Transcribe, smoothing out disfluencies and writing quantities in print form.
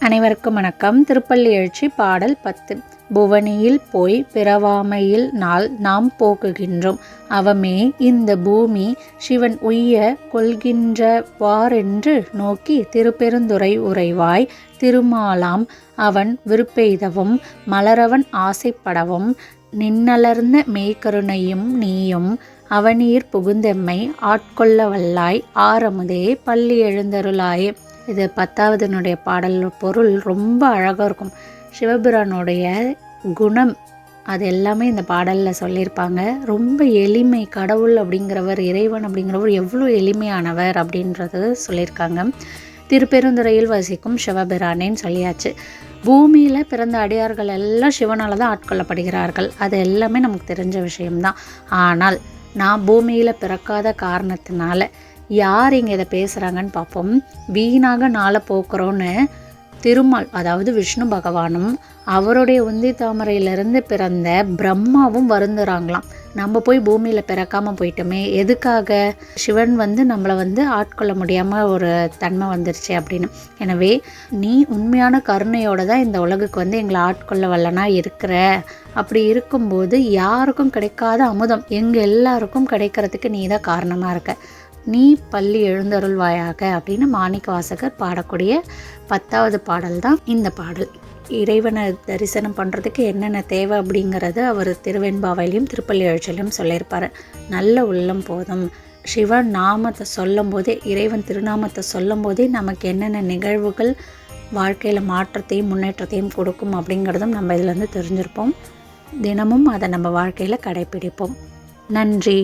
அனைவருக்கும் வணக்கம். திருப்பள்ளி எழுச்சி பாடல் 10. புவனியில் போய் பிறவாமையில் நாள் நாம் போக்குகின்றோம். அவமே இந்த பூமி சிவன் உய்ய கொள்கின்றவாறென்று நோக்கி திருப்பெருந்துறை உறைவாய் திருமாலாம் அவன் விருப்பெய்தவும் மலரவன் ஆசைப்படவும் நின்னலர்ந்த மெய்கருணையும் நீயும் அவனீர் புகுந்தெம்மை ஆட்கொள்ள வல்லாய் ஆரமுதே பள்ளி எழுந்தருளாயே. இது 10வதுனுடைய பாடல் பொருள் ரொம்ப அழகாக இருக்கும். சிவபிரானுடைய குணம் அது எல்லாமே இந்த பாடலில் சொல்லியிருப்பாங்க. ரொம்ப எளிமை, கடவுள் அப்படிங்கிறவர், இறைவன் அப்படிங்கிறவர் எவ்வளோ எளிமையானவர் அப்படின்றது சொல்லியிருக்காங்க. திருப்பெருந்துறையில் வசிக்கும் சிவபிரானேன்னு சொல்லியாச்சு. பூமியில் பிறந்த அடியார்கள் எல்லாம் சிவனால் தான் ஆட்கொள்ளப்படுகிறார்கள். அது எல்லாமே நமக்கு தெரிஞ்ச விஷயம்தான். ஆனால் நான் பூமியில் பிறக்காத காரணத்தினால யார் இங்கே இதை பேசுகிறாங்கன்னு பார்ப்போம். வீணாக நாளை போக்குறோன்னு திருமால், அதாவது விஷ்ணு பகவானும் அவருடைய உந்தி தாமரையிலிருந்து பிறந்த பிரம்மாவும் வருந்துறாங்களாம். நம்ம போய் பூமியில் பிறக்காமல் போயிட்டோமே, எதுக்காக? சிவன் நம்மளை ஆட்கொள்ள முடியாமல் ஒரு தன்மை வந்துருச்சு அப்படின்னு. எனவே நீ உண்மையான கருணையோடு தான் இந்த உலகுக்கு எங்களை ஆட்கொள்ள வல்லனா இருக்கிற. அப்படி இருக்கும்போது யாருக்கும் கிடைக்காத அமுதம் எங்கள் எல்லாருக்கும் கிடைக்கிறதுக்கு நீ தான் காரணமாக இருக்க. நீ பள்ளி எழுந்தருள்வாயாக அப்படின்னு மாணிக்க வாசகர் பாடக்கூடிய 10வது பாடல் தான் இந்த பாடல். இறைவனை தரிசனம் பண்ணுறதுக்கு என்னென்ன தேவை அப்படிங்கிறது அவர் திருவெண்பாவையிலையும் திருப்பள்ளி எழுச்சிலையும் சொல்லியிருப்பார். நல்ல உள்ளம் போதும். சிவன் நாமத்தை சொல்லும் போதே, இறைவன் திருநாமத்தை சொல்லும் போதே நமக்கு என்னென்ன நிகழ்வுகள் வாழ்க்கையில் மாற்றத்தையும் முன்னேற்றத்தையும் கொடுக்கும் அப்படிங்கிறதும் நம்ம இதிலேருந்து தெரிஞ்சிருப்போம். தினமும் அதை நம்ம வாழ்க்கையில் கடைப்பிடிப்போம். நன்றி.